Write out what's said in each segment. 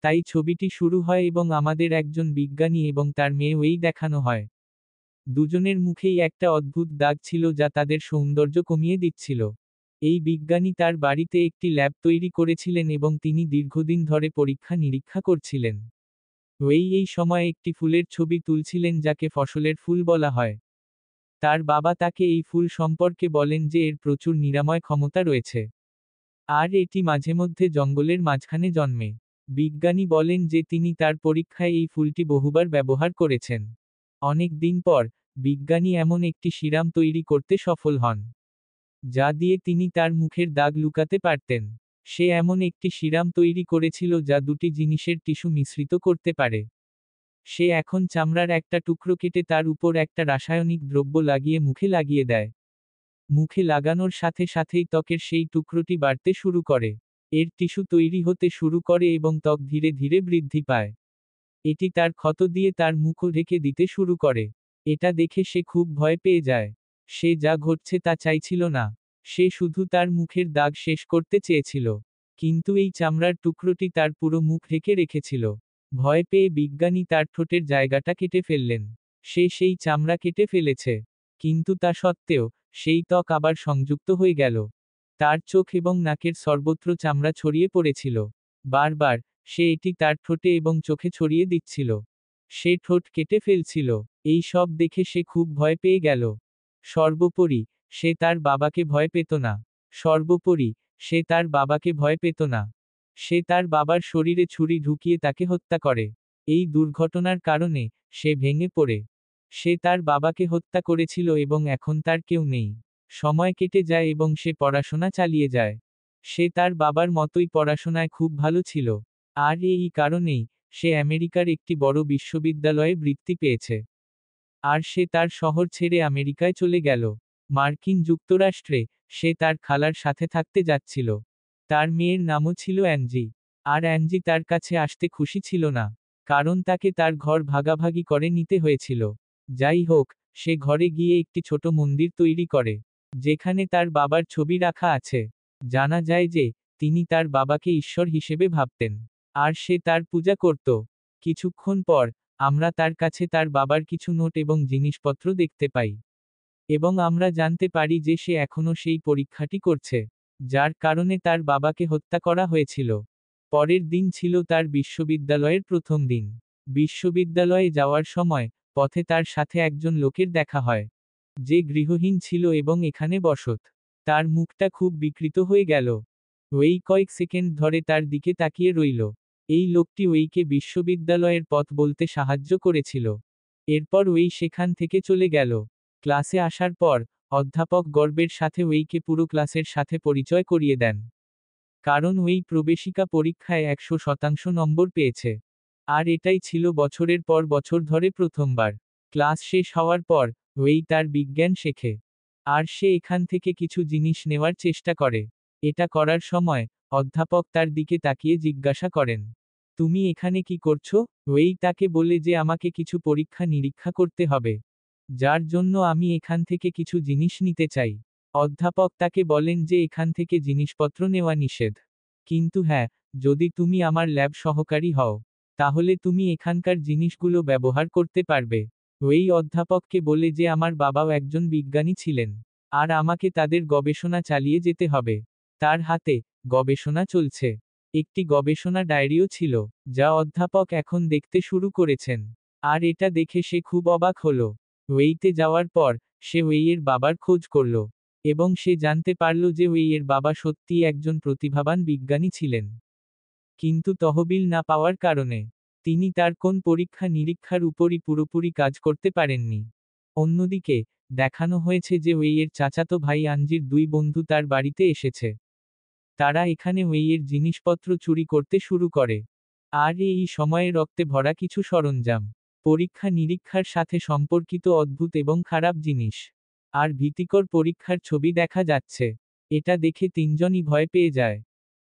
তাই ছবিটি শুরু হয় এবং আমাদের একজন বিজ্ঞানী এবং তার মেয়ে ওয়েই দেখানো হয়। দুজনের মুখেই একটা অদ্ভুত দাগ ছিল যা তাদের সৌন্দর্য কমিয়ে দিচ্ছিল। এই বিজ্ঞানী তার বাড়িতে একটি ল্যাব তৈরি করেছিলেন এবং তিনি দীর্ঘদিন ধরে পরীক্ষা নিরীক্ষা করছিলেন। ওয়েই এই সময় একটি ফুলের ছবি তুলছিলেন যাকে ফসলের ফুল বলা হয়। তার বাবা তাকে এই ফুল সম্পর্কে বলেন যে এর প্রচুর নিরাময় ক্ষমতা রয়েছে। আর এটি মাঝেমধ্যে জঙ্গলের মাঝখানে জন্মে। বিজ্ঞানী বলেন যে তিনি তার পরীক্ষায় এই ফুলটি বহুবার ব্যবহার করেছেন। অনেক দিন পর, বিজ্ঞানী এমন একটি সিরাম তৈরি করতে সফল হন, যা দিয়ে তিনি তার মুখের দাগ লুকাতে পারতেন। সে এমন একটি সিরাম তৈরি করেছিল যা দুটি জিনিসের টিস্যু মিশ্রিত করতে পারে। সে এখন চামড়ার একটা টুকরো কেটে তার উপর একটা রাসায়নিক দ্রব্য লাগিয়ে মুখে লাগিয়ে দেয়। মুখে লাগানোর সাথে সাথেই ত্বকের সেই টুকরোটি বাড়তে শুরু করে। এর টিস্যু তৈরি হতে শুরু করে এবং ত্বক ধীরে ধীরে বৃদ্ধি পায়। এটি তার ক্ষত দিয়ে তার মুখও ঢেকে দিতে শুরু করে। এটা দেখে সে খুব ভয় পেয়ে যায়। সে যা ঘটছে তা চাইছিল না। সে শুধু তার মুখের দাগ শেষ করতে চেয়েছিল। কিন্তু এই চামড়ার টুকরোটি তার পুরো মুখ ঢেকে রেখেছিল। ভয় পেয়ে বিজ্ঞানী তার ঠোঁটের জায়গাটা কেটে ফেললেন। সে সেই চামড়া কেটে ফেলেছে। কিন্তু তা সত্ত্বেও, সেই ত্বক আবার সংযুক্ত হয়ে গেল। তার চোখ এবং নাকের সর্বত্র চামড়া ছড়িয়ে পড়েছিল। বারবার, সে এটি তার ঠোঁটে এবং চোখে ছড়িয়ে দিচ্ছিল। সে ঠোঁট কেটে ফেলছিল। এই সব দেখে সে খুব ভয় পেয়ে গেল। সর্বোপরি, সে তার বাবাকে ভয় পেত না। সর্বোপরি, সে তার বাবাকে ভয় পেত না। সে তার বাবার শরীরে ছুরি ঢুকিয়ে তাকে হত্যা করে। এই দুর্ঘটনার কারণে, সে ভেঙে পড়ে। সে তার বাবাকে হত্যা করেছিল এবং এখন তার কেউ নেই। সময় কেটে যায় এবং সে পড়াশোনা চালিয়ে যায়। সে তার বাবার মতোই পড়াশোনায় খুব ভালো ছিল। আর এই কারণেই, সে আমেরিকার একটি বড় বিশ্ববিদ্যালয়ে বৃত্তি পেয়েছে। আর সে তার শহর ছেড়ে আমেরিকায় চলে গেল। মার্কিন যুক্তরাষ্ট্রে, সে তার খালার সাথে থাকতে যাচ্ছিল। তার মেয়ের নামও ছিল অ্যাঞ্জি। আর অ্যাঞ্জি তার কাছে আসতে খুশি ছিল না। কারণ তাকে তার ঘর ভাগাভাগি করে নিতে হয়েছিল। যাই হোক, সে ঘরে গিয়ে একটি ছোট মন্দির তৈরি করে, যেখানে তার বাবার ছবি রাখা আছে। জানা যায় যে, তিনি তার বাবাকে ঈশ্বর হিসেবে ভাবতেন। আর সে তার পূজা করত। কিছুক্ষণ পর, আমরা তার কাছে তার বাবার কিছু নোট এবং জিনিসপত্র দেখতে পাই। এবং আমরা জানতে পারি যে সে এখনও সেই পরীক্ষাটি করছে, যার কারণে তার বাবাকে হত্যা করা হয়েছিল। পরের দিন ছিল তার বিশ্ববিদ্যালয়ের প্রথম দিন। বিশ্ববিদ্যালয়ে যাওয়ার সময়, পথে তার সাথে একজন লোকের দেখা হয়, যে গৃহহীন ছিল এবং এখানে বসত। তার মুখটা খুব বিকৃত হয়ে গেল। ওয়েই কয়েক সেকেন্ড ধরে তার দিকে তাকিয়ে রইল। এই লোকটি ওয়েইকে বিশ্ববিদ্যালয়ের পথ বলতে সাহায্য করেছিল। এরপর ওয়েই সেখান থেকে চলে গেল। ক্লাসে আসার পর, অধ্যাপক গর্বের সাথে ওয়েইকে পুরো ক্লাসের সাথে পরিচয় করিয়ে দেন। কারণ ওয়েই প্রবেশিকা পরীক্ষায় 100% নম্বর পেয়েছে। আর এটাই ছিল বছরের পর বছর ধরে প্রথমবার। ক্লাস শেষ হওয়ার পর, ওয়েই তার বিজ্ঞান শেখে। আর সে এখান থেকে কিছু জিনিস নেওয়ার চেষ্টা করে। এটা করার সময়, অধ্যাপক তার দিকে তাকিয়ে জিজ্ঞাসা করেন, তুমি এখানে কি করছো? ওয়েই তাকে বলে যে আমাকে কিছু পরীক্ষা নিরীক্ষা করতে হবে, যার জন্য আমি এখান থেকে কিছু জিনিস নিতে চাই। অধ্যাপক তাকে বলেন যে এখান থেকে জিনিসপত্র নেওয়া নিষেধ। কিন্তু হ্যাঁ, যদি তুমি আমার ল্যাব সহকারী হও, তাহলে তুমি এখানকার জিনিসগুলো ব্যবহার করতে পারবে। ওই অধ্যাপককে বলে যে আমার বাবাও একজন বিজ্ঞানী ছিলেন। আর আমাকে তাদের গবেষণা চালিয়ে যেতে হবে। তার হাতে, গবেষণা চলছে। একটি গবেষণা ডায়েরিও ছিল, যা অধ্যাপক এখন দেখতে শুরু করেছেন। আর এটা দেখে সে খুব অবাক হলো। ওয়েইতে যাওয়ার পর, সে ওয়েইয়ের বাবার খোঁজ করল। এবং সে জানতে পারল যে ওয়েইয়ের বাবা সত্যিই একজন প্রতিভাবান বিজ্ঞানী ছিলেন। কিন্তু তহবিল না পাওয়ার কারণে, তিনি তার কোন পরীক্ষা নিরীক্ষার উপরই পুরোপুরি কাজ করতে পারেননি। অন্যদিকে, দেখানো হয়েছে যে ওয়েইয়ের চাচাতো ভাই আঞ্জির দুই বন্ধু তার বাড়িতে এসেছে। তারা এখানে ওয়েইয়ের জিনিসপত্র চুরি করতে শুরু করে। আর এই সময়ে রক্তে ভরা কিছু সরঞ্জাম, পরীক্ষা নিরীক্ষার সাথে সম্পর্কিত অদ্ভুত এবং খারাপ জিনিস, আর ভীতিকর পরীক্ষার ছবি দেখা যাচ্ছে। এটা দেখে তিনজনই ভয় পেয়ে যায়।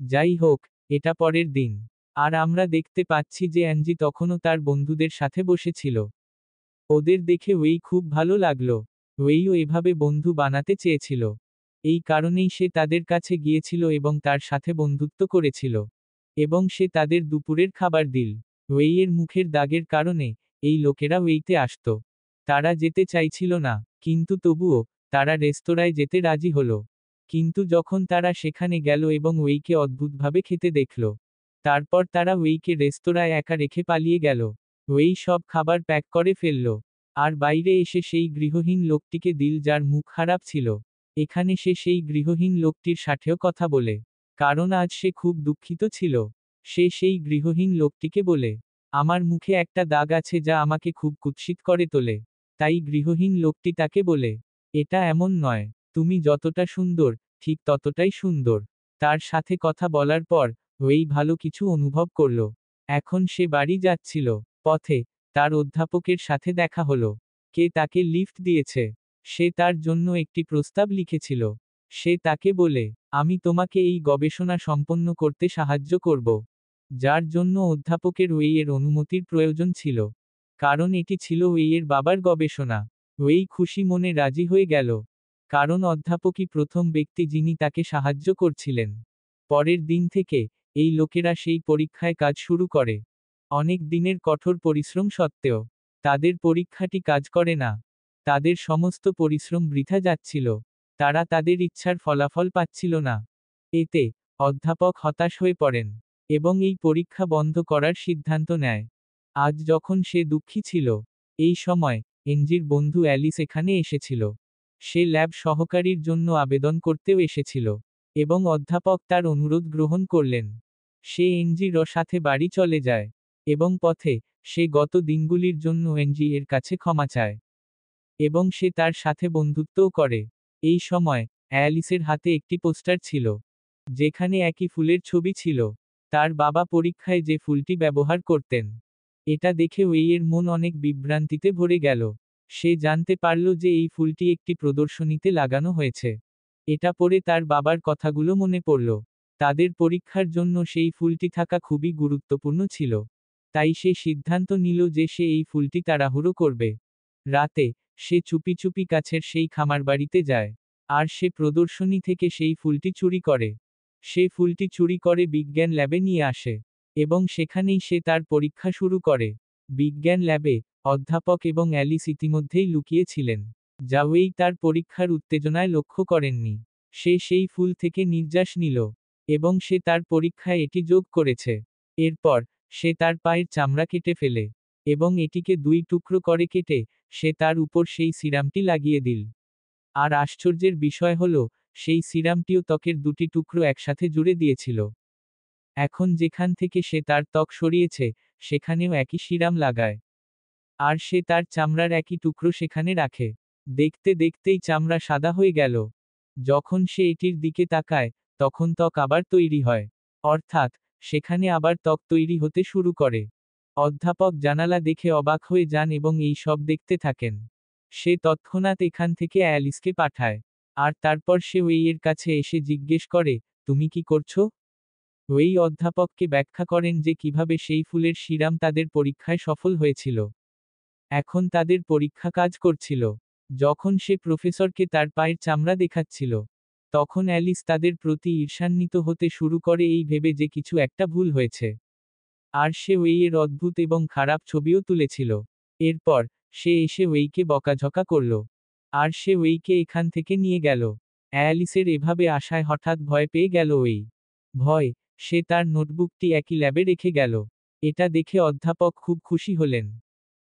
যাই হোক, এটা পরের দিন। আর আমরা দেখতে পাচ্ছি যে অ্যাঞ্জি তখনও তার বন্ধুদের সাথে বসেছিল। ওদের দেখে ওয়েই খুব ভালো লাগলো। ওয়েইও এভাবে বন্ধু বানাতে চেয়েছিল। এই কারণেই সে তাদের কাছে গিয়েছিল এবং তার সাথে বন্ধুত্ব করেছিল। এবং সে তাদের দুপুরের খাবার দিল। ওয়েইয়ের মুখের দাগের কারণে এই লোকেরা ওয়েইতে আসত। তারা যেতে চাইছিল না, কিন্তু তবুও তারা রেস্তোরাঁয় যেতে রাজি হলো। কিন্তু যখন তারা সেখানে গেল এবং ওয়েইকে অদ্ভুতভাবে খেতে দেখল, তারপর তারা ওয়েইকে রেস্তোরাঁয় একা রেখে পালিয়ে গেল। ওয়েই সব খাবার প্যাক করে ফেলল। আর বাইরে এসে সেই গৃহহীন লোকটিকে দিল যার মুখ খারাপ ছিল। এখানে সে সেই গৃহহীন লোকটির সাথেও কথা বলে, কারণ আজ সে খুব দুঃখিত ছিল। সে সেই গৃহহীন লোকটিকে বলে, আমার মুখে একটা দাগ আছে যা আমাকে খুব কুৎসিত করে তোলে। তাই গৃহহীন লোকটি তাকে বলে, এটা এমন নয়, তুমি যতটা সুন্দর, ঠিক ততটাই সুন্দর। তার সাথে কথা বলার পর ওই ভালো কিছু অনুভব করল। এখন সে বাড়ি যাচ্ছিল, পথে তার অধ্যাপকের সাথে দেখা হলো। কে তাকে লিফট দিয়েছে। সে তার জন্য একটি প্রস্তাব লিখেছিল। সে তাকে বলে, আমি তোমাকে এই গবেষণা সম্পন্ন করতে সাহায্য করব। যার জন্য অধ্যাপকের ওয়েইয়ের অনুমতির প্রয়োজন ছিল। কারণ এটি ছিল ওয়েইয়ের বাবার গবেষণা। ওয়েই খুশি মনে রাজি হয়ে গেল। কারণ অধ্যাপকই প্রথম ব্যক্তি যিনি তাকে সাহায্য করছিলেন। পরের দিন থেকে এই লোকেরা সেই পরীক্ষায় কাজ শুরু করে। অনেক দিনের কঠোর পরিশ্রম সত্ত্বেও তাদের পরীক্ষাটি কাজ করে না। তাদের সমস্ত পরিশ্রম বৃথা যাচ্ছিল। তারা তাদের ইচ্ছার ফলাফল পাচ্ছিল না। এতে অধ্যাপক হতাশ হয়ে পড়েন এবং এই পরীক্ষা বন্ধ করার সিদ্ধান্ত নেয়। আজ যখন সে দুঃখী ছিল, এই সময় এনজির বন্ধু অ্যালিস এখানে এসেছিল। সে ল্যাব সহকারীর জন্য আবেদন করতেও এসেছিল এবং অধ্যাপক তার অনুরোধ গ্রহণ করলেন। সে এনজির সাথে বাড়ি চলে যায় এবং পথে সে গত দিনগুলির জন্য এনজি এর কাছে ক্ষমা চায় এবং সে তার সাথে বন্ধুত্বও করে। এই সময় অ্যালিসের হাতে একটি পোস্টার ছিল, যেখানে একই ফুলের ছবি ছিল। তার বাবা পরীক্ষায় যে ফুলটি ব্যবহার করতেন। এটা দেখে ওয়েইয়ের মন অনেক বিভ্রান্তিতে ভরে গেল। সে জানতে পারল যে এই ফুলটি একটি প্রদর্শনীতে লাগানো হয়েছে। এটা পড়ে তার বাবার কথাগুলো মনে পড়ল। তাদের পরীক্ষার জন্য সেই ফুলটি থাকা খুবই গুরুত্বপূর্ণ ছিল। তাই সে সিদ্ধান্ত নিল যে সে এই ফুলটি তাড়াহুড়ো করবে। রাতে সে চুপি চুপি কাছের সেই খামার বাড়িতে যায়। আর সে প্রদর্শনী থেকে সেই ফুলটি চুরি করে। সে ফুলটি চুরি করে বিজ্ঞান ল্যাবে নিয়ে আসে এবং সেখানেই সে তার পরীক্ষা শুরু করে। বিজ্ঞান ল্যাবে অধ্যাপক এবং অ্যালিস ইতিমধ্যেই লুকিয়ে ছিলেন, যা ওয়েই তার পরীক্ষার উত্তেজনায় লক্ষ্য করেননি। সে সেই ফুল থেকে নির্যাস নিল এবং সে তার পরীক্ষায় এটি যোগ করেছে। এরপর সে তার পায়ের চামড়া কেটে ফেলে এবং এটিকে দুই টুকরো করে কেটে সে তার উপর সেই সিরামটি লাগিয়ে দিল। আর আশ্চর্যের বিষয় হল, সেই সিরামটিও ত্বকের দুটি টুকরো একসাথে জুড়ে দিয়েছিল। এখন যেখান থেকে সে তার ত্বক সরিয়েছে, সেখানেও একই সিরাম লাগায়। আর সে তার চামড়ার একই টুকরো সেখানে রাখে। দেখতে দেখতেই চামড়া সাদা হয়ে গেল। যখন সে এটির দিকে তাকায়, তখন ত্বক আবার তৈরি হয়। অর্থাৎ সেখানে আবার ত্বক তৈরি হতে শুরু করে। অধ্যাপক জানালা দেখে অবাক হয়ে যান এবং এই সব দেখতে থাকেন। সে তৎক্ষণাৎ এখান থেকে অ্যালিসকে পাঠায়। আর তারপর সে ওয়েইয়ের কাছে এসে জিজ্ঞেস করে, তুমি কি করছো? ওয়েই অধ্যাপককে ব্যাখ্যা করেন যে কিভাবে সেই ফুলের সিরাম তাদের পরীক্ষায় সফল হয়েছিল। এখন তাদের পরীক্ষা কাজ করছিল। যখন সে প্রফেসরকে তার পায়ের চামড়া দেখাচ্ছিল, তখন অ্যালিস তাদের প্রতি ঈর্ষান্বিত হতে শুরু করে এই ভেবে যে কিছু একটা ভুল হয়েছে। আর সে ওয়েইয়ের অদ্ভুত এবং খারাপ ছবিও তুলেছিল। এরপর সে এসে ওয়েইকে বকাঝকা করল। আর সে ওয়েইকে এখান থেকে নিয়ে গেল। অ্যালিসের এভাবে আসায় হঠাৎ ভয় পেয়ে গেল ওয়েই। ভয়, সে তার নোটবুকটি একই ল্যাবে রেখে গেল। এটা দেখে অধ্যাপক খুব খুশি হলেন।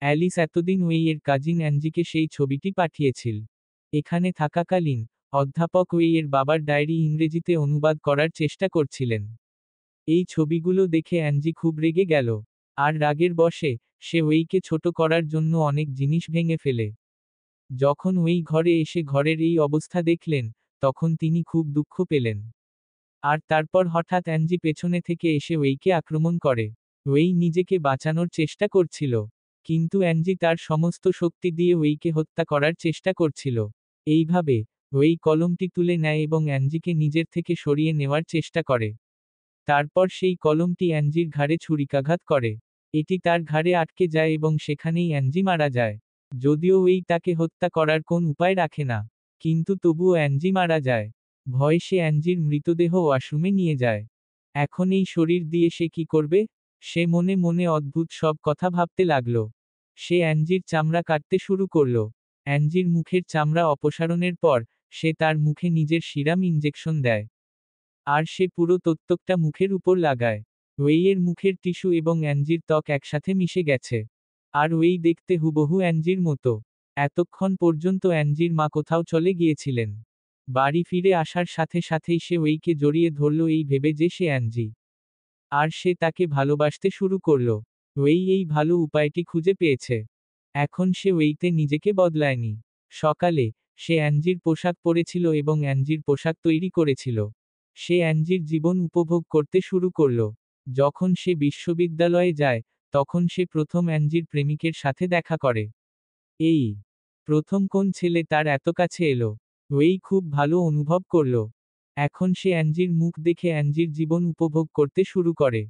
অ্যালিস এতদিন ওয়েইয়ের কাজিন অ্যাঞ্জিকে সেই ছবিটি পাঠিয়েছিল। এখানে থাকাকালীন অধ্যাপক ওয়েইয়ের বাবার ডায়েরি ইংরেজিতে অনুবাদ করার চেষ্টা করছিলেন। এই ছবিগুলো দেখে অ্যাঞ্জি খুব রেগে গেল। আর রাগের বশে সে ওয়েইকে ছোট করার জন্য অনেক জিনিস ভেঙে ফেলে। যখন ওয়েই ঘরে এসে ঘরের এই অবস্থা দেখলেন, তখন তিনি খুব দুঃখ পেলেন। আর তারপর হঠাৎ অ্যাঞ্জি পেছনে থেকে এসে ওয়েইকে আক্রমণ করে। ওয়েই নিজেকে বাঁচানোর চেষ্টা করছিল, কিন্তু অ্যাঞ্জি তার সমস্ত শক্তি দিয়ে ওয়েইকে হত্যা করার চেষ্টা করছিল। এইভাবে ওয়েই কলমটি তুলে নেয় এবং অ্যাঞ্জিকে নিজের থেকে সরিয়ে নেওয়ার চেষ্টা করে। তারপর সেই কলমটি অ্যাঞ্জির ঘাড়ে ছুরিকাঘাত করে। এটি তার ঘাড়ে আটকে যায় এবং সেখানেই অ্যাঞ্জি মারা যায়। যদিও ওয়েই তাকে হত্যা করার কোন উপায় রাখে না, কিন্তু তবুও অ্যাঞ্জি মারা যায়। ভয়ে সে অ্যাঞ্জির মৃতদেহ ওয়াশরুমে নিয়ে যায়। এখন এই শরীর দিয়ে সে কি করবে? সে মনে মনে অদ্ভুত সব কথা ভাবতে লাগল। সে অ্যাঞ্জির চামড়া কাটতে শুরু করল। অ্যাঞ্জির মুখের চামড়া অপসারণের পর, সে তার মুখে নিজের সিরাম ইনজেকশন দেয়। আর সে পুরো তত্ত্বকটা মুখের উপর লাগায়। ওয়েইয়ের মুখের টিস্যু এবং অ্যাঞ্জির ত্বক একসাথে মিশে গেছে। আর ওয়েই দেখতে হুবহু অ্যাঞ্জির মতো। এতক্ষণ পর্যন্ত অ্যাঞ্জির মা কোথাও চলে গিয়েছিলেন। বাড়ি ফিরে আসার সাথে সাথেই সে ওয়েইকে জড়িয়ে ধরল এই ভেবে যে সে অ্যাঞ্জি। আর সে তাকে ভালোবাসতে শুরু করল। ওয়েই এই ভালো উপায়টি খুঁজে পেয়েছে। এখন সে ওয়েইতে নিজেকে বদলায়নি। সকালে, সে অ্যাঞ্জির পোশাক পরেছিল এবং অ্যাঞ্জির পোশাক তৈরি করেছিল। সে অ্যাঞ্জির জীবন উপভোগ করতে শুরু করল। যখন সে বিশ্ববিদ্যালয়ে যায়, তখন সে প্রথম অ্যাঞ্জির প্রেমিকের সাথে দেখা করে। এই প্রথম কোন ছেলে তার এত কাছে এলো? ওয়েই খুব ভালো অনুভব করল। এখন সে অ্যাঞ্জির মুখ দেখে অ্যাঞ্জির জীবন উপভোগ করতে শুরু করে।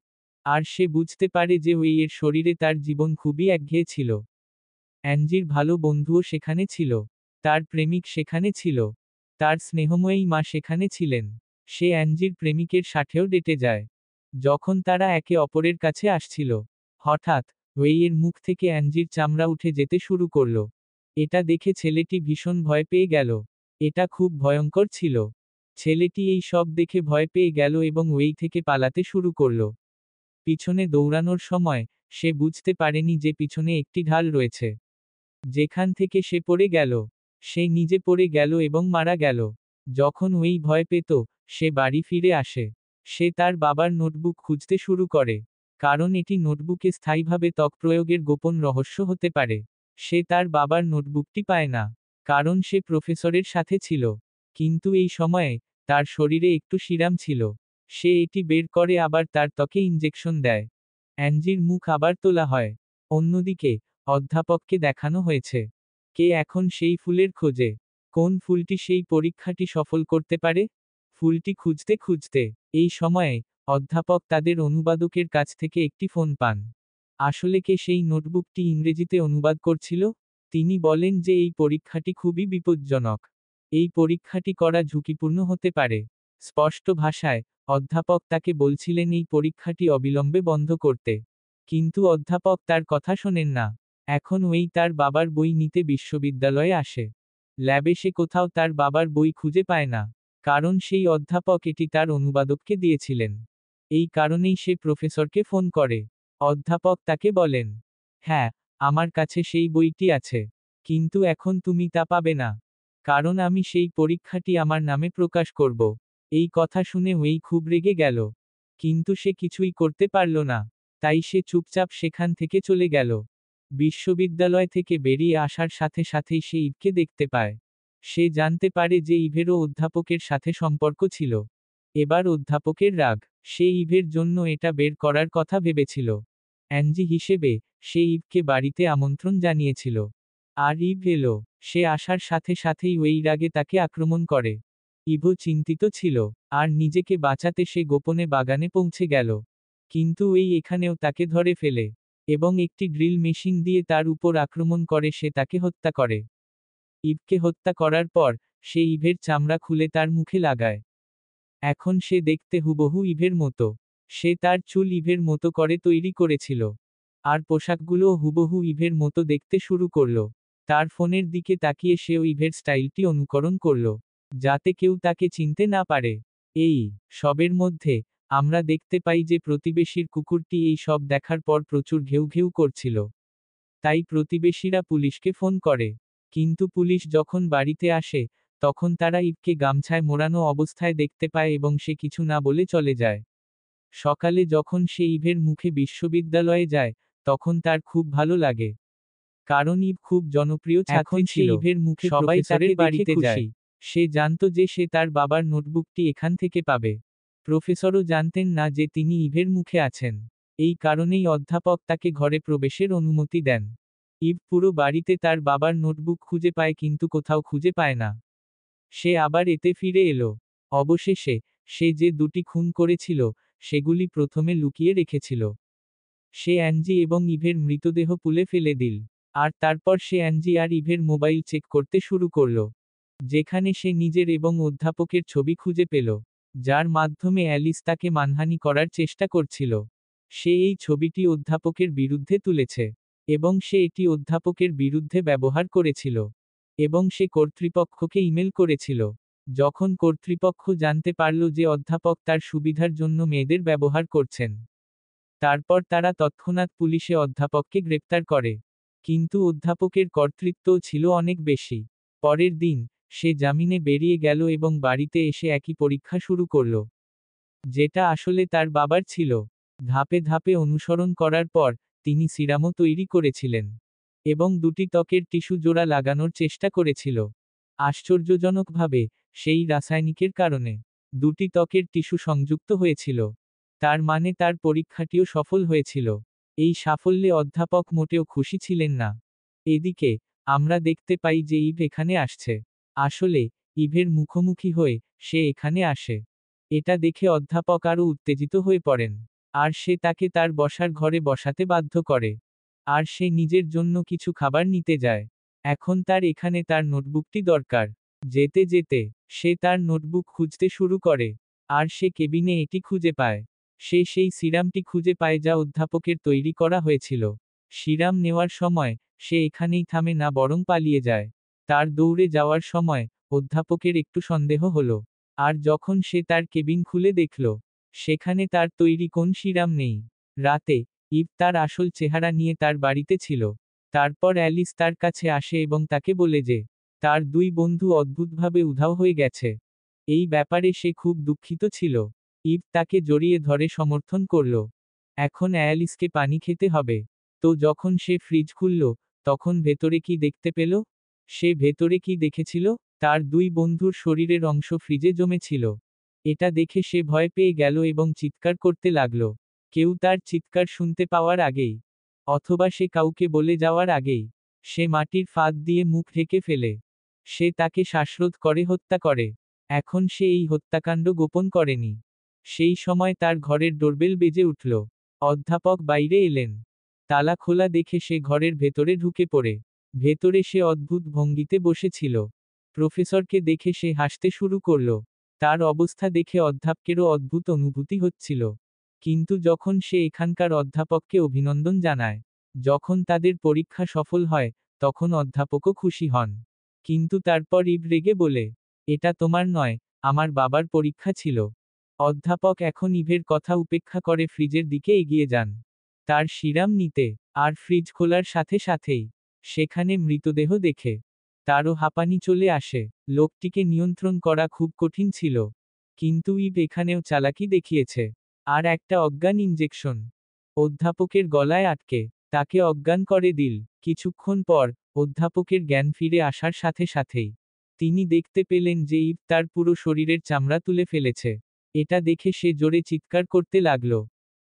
আর সে বুঝতে পারে যে ওয়েইয়ের শরীরে তার জীবন খুবই একঘেয়ে ছিল। অ্যাঞ্জির ভালো বন্ধুও সেখানে ছিল। তার প্রেমিক সেখানে ছিল। তার স্নেহময়ী মা সেখানে ছিলেন। সে অ্যাঞ্জির প্রেমিকের সাথেও ডেটে যায়। যখন তারা একে অপরের কাছে আসছিল, হঠাৎ, ওয়েইয়ের মুখ থেকে অ্যাঞ্জির চামড়া উঠে যেতে শুরু করল। এটা দেখে ছেলেটি ভীষণ ভয় পেয়ে গেল। এটা খুব ভয়ঙ্কর ছিল। ছেলেটি এই সব দেখে ভয় পেয়ে গেল এবং ওয়েই থেকে পালাতে শুরু করল। পিছনে দৌড়ানোর সময়, সে বুঝতে পারেনি যে পিছনে একটি ঢাল রয়েছে। যেখান থেকে সে পড়ে গেল। সে নিজে পড়ে গেল এবং মারা গেল। যখন ওই ভয় পেত, সে বাড়ি ফিরে আসে। সে তার বাবার নোটবুক খুঁজতে শুরু করে। কারণ এটি নোটবুকে স্থায়ীভাবে ত্বক প্রয়োগের গোপন রহস্য হতে পারে। সে তার বাবার নোটবুকটি পায় না। কারণ সে প্রফেসরের সাথে ছিল। কিন্তু এই সময়ে, তার শরীরে একটু সিরাম ছিল। সে এটি বের করে আবার তার ত্বকে ইনজেকশন দেয়। অ্যাঞ্জির মুখ আবার তোলা হয়। অন্যদিকে, অধ্যাপককে দেখানো হয়েছে। কে এখন সেই ফুলের খোঁজে? কোন ফুলটি সেই পরীক্ষাটি সফল করতে পারে? ফুলটি খুঁজতে খুঁজতে, এই সময়ে, অধ্যাপক তাদের অনুবাদকের কাছ থেকে একটি ফোন পান। আসলে কে সেই নোটবুকটি ইংরেজিতে অনুবাদ করছিল? তিনি বলেন যে এই পরীক্ষাটি খুবই বিপজ্জনক। এই পরীক্ষাটি করা ঝুঁকিপূর্ণ হতে পারে। স্পষ্ট ভাষায়, অধ্যাপক তাকে বলছিলেন এই পরীক্ষাটি অবিলম্বে বন্ধ করতে। কিন্তু অধ্যাপক তার কথা শোনেন না। এখন ওই তার বাবার বই নিতে বিশ্ববিদ্যালয়ে আসে। ল্যাবে সে কোথাও তার বাবার বই খুঁজে পায় না। কারণ সেই অধ্যাপক এটি তার অনুবাদককে দিয়েছিলেন। এই কারণেই সে প্রফেসরকে ফোন করে। অধ্যাপক তাকে বলেন, হ্যাঁ, আমার কাছে সেই বইটি আছে। কিন্তু এখন তুমি তা পাবে না। কারণ আমি সেই পরীক্ষাটি আমার নামে প্রকাশ করব। এই কথা শুনে ওই খুব রেগে গেল। কিন্তু সে কিছুই করতে পারল না। তাই সে চুপচাপ সেখান থেকে চলে গেল। বিশ্ববিদ্যালয় থেকে বেরিয়ে আসার সাথে সাথেই সে ইভকে দেখতে পায়। সে জানতে পারে যে ইভেরও অধ্যাপকের সাথে সম্পর্ক ছিল। এবার অধ্যাপকের রাগ। সে ইভের জন্য এটা বের করার কথা ভেবেছিল। অ্যাঞ্জি হিসেবে, সে ইভকে বাড়িতে আমন্ত্রণ জানিয়েছিল। আর ইভ এলো। সে আসার সাথে সাথেই ওই রাগে তাকে আক্রমণ করে। ইভও চিন্তিত ছিল। আর নিজেকে বাঁচাতে সে গোপনে বাগানে পৌঁছে গেল। কিন্তু এই এখানেও তাকে ধরে ফেলে। এবং একটি ড্রিল মেশিন দিয়ে তার উপর আক্রমণ করে সে তাকে হত্যা করে। ইভকে হত্যা করার পর, সে ইভের চামড়া খুলে তার মুখে লাগায়। এখন সে দেখতে হুবহু ইভের মতো। সে তার চুল ইভের মতো করে তৈরি করেছিল। আর পোশাকগুলোও হুবহু ইভের মতো দেখতে শুরু করল। তার ফোনের দিকে তাকিয়ে সেও ইভের স্টাইলটি অনুকরণ করল। যাতে কেউ তাকে চিনতে না পারে। এই সবের মধ্যে, আমরা দেখতে পাই যে প্রতিবেশীর কুকুরটি এই সব দেখার পর প্রচুর ঘেউ ঘেউ করছিল। তাই প্রতিবেশীরা পুলিশকে ফোন করে। কিন্তু পুলিশ যখন বাড়িতে আসে, তখন তারা ইভকে গামছায় মোড়ানো অবস্থায় দেখতে পায় এবং সে কিছু না বলে চলে যায়। সকালে যখন সে ইভের মুখে বিশ্ববিদ্যালয়ে যায়, তখন তার খুব ভালো লাগে। কারণ ইভ খুব জনপ্রিয় ছাত্রী ছিল। ইভের মুখে সবাই তাকে বাড়িতে যায়। সে জানত যে সে তার বাবার নোটবুকটি এখান থেকে পাবে। প্রফেসরও জানতেন না যে তিনি ইভের মুখে আছেন। এই কারণেই অধ্যাপক তাকে ঘরে প্রবেশের অনুমতি দেন। ইভ পুরো বাড়িতে তার বাবার নোটবুক খুঁজে পায় কিন্তু কোথাও খুঁজে পায় না। সে আবার এতে ফিরে এলো। অবশেষে, সে যে দুটি খুন করেছিল, সেগুলি প্রথমে লুকিয়ে রেখেছিল। সে অ্যাঞ্জি এবং ইভের মৃতদেহ পুলে ফেলে দিল। আর তারপর সে অ্যাঞ্জি আর ইভের মোবাইল চেক করতে শুরু করল। যেখানে সে নিজের এবং অধ্যাপকের ছবি খুঁজে পেল। যার মাধ্যমে অ্যালিস তাকে মানহানি করার চেষ্টা করছিল। সে এই ছবিটি অধ্যাপকের বিরুদ্ধে তুলেছে। এবং সে এটি অধ্যাপকের বিরুদ্ধে ব্যবহার করেছিল। এবং সে কর্তৃপক্ষকে ইমেল করেছিল। যখন কর্তৃপক্ষ জানতে পারল যে অধ্যাপক তার সুবিধার জন্য মেয়েদের ব্যবহার করছেন, তারপর তারা তৎক্ষণাৎ পুলিশে অধ্যাপককে গ্রেপ্তার করে। কিন্তু অধ্যাপকের কর্তৃত্বও ছিল অনেক বেশি। পরের দিন, সে জামিনে বেরিয়ে গেল এবং বাড়িতে এসে একই পরীক্ষা শুরু করল, যেটা আসলে তার বাবার ছিল। ধাপে ধাপে অনুসরণ করার পর, তিনি সিরামও তৈরি করেছিলেন। এবং দুটি ত্বকের টিস্যু জোড়া লাগানোর চেষ্টা করেছিল। আশ্চর্যজনকভাবে, সেই রাসায়নিকের কারণে দুটি ত্বকের টিস্যু সংযুক্ত হয়েছিল। তার মানে তার পরীক্ষাটিও সফল হয়েছিল। এই সাফল্যে অধ্যাপক মোটেও খুশি ছিলেন না। এদিকে, আমরা দেখতে পাই যে ইভ এখানে আসছে। আসলে, ইভের মুখোমুখি হয়ে, সে এখানে আসে। এটা দেখে অধ্যাপক আরও উত্তেজিত হয়ে পড়েন। আর সে তাকে তার বসার ঘরে বসাতে বাধ্য করে। আর সে নিজের জন্য কিছু খাবার নিতে যায়। এখন তার এখানে তার নোটবুকটি দরকার। যেতে যেতে, সে তার নোটবুক খুঁজতে শুরু করে। আর সে কেবিনে এটি খুঁজে পায়। সে সেই সিরামটি খুঁজে পায় যা অধ্যাপকের তৈরি করা হয়েছিল। সিরাম নেওয়ার সময়, সে এখানেই থামে না বরং পালিয়ে যায়। তার দৌড়ে যাওয়ার সময়, অধ্যাপকের একটু সন্দেহ হলো। আর যখন সে তার কেবিন খুলে দেখল, সেখানে তার তৈরি কোন সিরাম নেই। রাতে, ইভ তার আসল চেহারা নিয়ে তার বাড়িতে ছিল। তারপর অ্যালিস তার কাছে আসে এবং তাকে বলে যে, তার দুই বন্ধু অদ্ভুতভাবে উধাও হয়ে গেছে। এই ব্যাপারে সে খুব দুঃখিত ছিল। ইভ তাকে জড়িয়ে ধরে সমর্থন করল। এখন অ্যালিসকে পানি খেতে হবে। তো যখন সে ফ্রিজ খুলল, তখন ভেতরে কি দেখতে পেল? সে ভেতরে কি দেখেছিল? তার দুই বন্ধুর শরীরের অংশ ফ্রিজে জমেছিল। এটা দেখে সে ভয় পেয়ে গেল এবং চিৎকার করতে লাগল। কেউ তার চিৎকার শুনতে পাওয়ার আগেই, অথবা সে কাউকে বলে যাওয়ার আগেই, সে মাটির ফাঁদ দিয়ে মুখ ঢেকে ফেলে। সে তাকে শ্বাসরোধ করে হত্যা করে। এখন সে এই হত্যাকাণ্ড গোপন করেনি। সেই সময় তার ঘরের ডোরবেল বেজে উঠল। অধ্যাপক বাইরে এলেন। তালা খোলা দেখে সে ঘরের ভেতরে ঢুকে পড়ে। ভেতরে সে অদ্ভুত ভঙ্গিতে বসেছিল। প্রফেসরকে দেখে সে হাসতে শুরু করল। তার অবস্থা দেখে অধ্যাপকেরও অদ্ভুত অনুভূতি হচ্ছিল। কিন্তু যখন সে এখানকার অধ্যাপককে অভিনন্দন জানায়, যখন তাদের পরীক্ষা সফল হয়, তখন অধ্যাপকও খুশি হন। কিন্তু তারপর ইভ রেগে বলে, এটা তোমার নয়, আমার বাবার পরীক্ষা ছিল। অধ্যাপক এখন ইভের কথা উপেক্ষা করে ফ্রিজের দিকে এগিয়ে যান, তার সিরাম নিতে। আর ফ্রিজ খোলার সাথে সাথেই, সেখানে মৃতদেহ দেখে তারও হাঁপানি চলে আসে। লোকটিকে নিয়ন্ত্রণ করা খুব কঠিন ছিল। কিন্তু ইভ এখানেও চালাকি দেখিয়েছে। আর একটা অজ্ঞান ইঞ্জেকশন অধ্যাপকের গলায় আটকে তাকে অজ্ঞান করে দিল। কিছুক্ষণ পর, অধ্যাপকের জ্ঞান ফিরে আসার সাথে সাথেই, তিনি দেখতে পেলেন যে ইভ তার পুরো শরীরের চামড়া তুলে ফেলেছে। এটা দেখে সে জোরে চিৎকার করতে লাগল।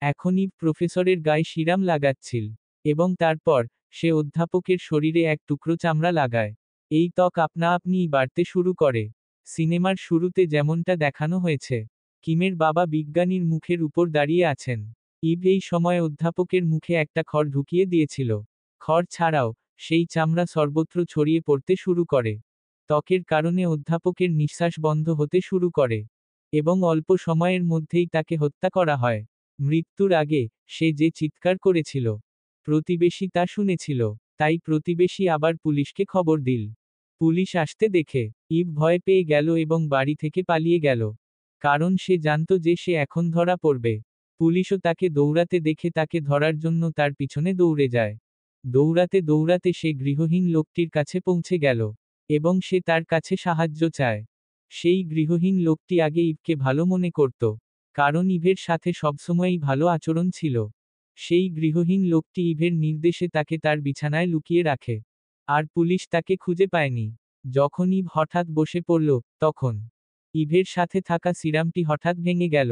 এখন ইভ প্রফেসরের গায়ে সিরাম লাগাচ্ছিল। এবং তারপর, সে অধ্যাপকের শরীরে এক টুকরো চামড়া লাগায়। এই ত্বক আপনা আপনিই বাড়তে শুরু করে। সিনেমার শুরুতে যেমনটা দেখানো হয়েছে, কিমের বাবা বিজ্ঞানীর মুখের উপর দাঁড়িয়ে আছেন। ইভ এই সময় অধ্যাপকের মুখে একটা খড় ঢুকিয়ে দিয়েছিল। খড় ছাড়াও, সেই চামড়া সর্বত্র ছড়িয়ে পড়তে শুরু করে। ত্বকের কারণে অধ্যাপকের নিঃশ্বাস বন্ধ হতে শুরু করে। এবং অল্প সময়ের মধ্যেই তাকে হত্যা করা হয়। মৃত্যুর আগে, সে যে চিৎকার করেছিল, প্রতিবেশী তা শুনেছিল। তাই প্রতিবেশী আবার পুলিশকে খবর দিল। পুলিশ আসতে দেখে, ইভ ভয় পেয়ে গেল এবং বাড়ি থেকে পালিয়ে গেল। কারণ সে জানত যে সে এখন ধরা পড়বে। পুলিশও তাকে দৌড়াতে দেখে তাকে ধরার জন্য তার পিছনে দৌড়ে যায়। দৌড়াতে দৌড়াতে সে গৃহহীন লোকটির কাছে পৌঁছে গেল। এবং সে তার কাছে সাহায্য চায়। সেই গৃহহীন লোকটি আগে ইভকে ভালো মনে করত। কারণ ইভের সাথে সবসময়ই ভালো আচরণ ছিল। সেই গৃহহীন লোকটি ইভের নির্দেশে তাকে তার বিছানায় লুকিয়ে রাখে। আর পুলিশ তাকে খুঁজে পায়নি। যখন ইভ হঠাৎ বসে পড়ল, তখন ইভের সাথে থাকা সিরামটি হঠাৎ ভেঙে গেল।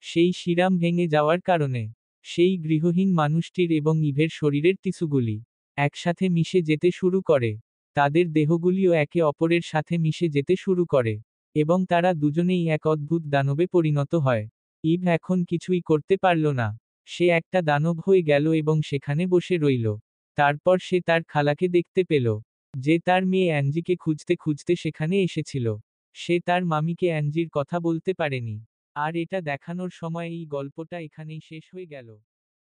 সেই সিরাম ভেঙে যাওয়ার কারণে, সেই গৃহহীন মানুষটির এবং ইভের শরীরের টিস্যুগুলি একসাথে মিশে যেতে শুরু করে। তাদের দেহগুলিও একে অপরের সাথে মিশে যেতে শুরু করে। এবং তারা দুজনেই এক অদ্ভুত দানবে পরিণত হয়। ইভ এখন কিছুই করতে পারল না। সে একটা দানব হয়ে গেল এবং সেখানে বসে রইল। তারপর সে তার খালাকে দেখতে পেল, যে তার মেয়ে অ্যাঞ্জিকে খুঁজতে খুঁজতে সেখানে এসেছিল। সে তার মামিকে অ্যাঞ্জির কথা বলতে পারেনি। আর এটা দেখানোর সময় এই গল্পটা এখানেই শেষ হয়ে গেল।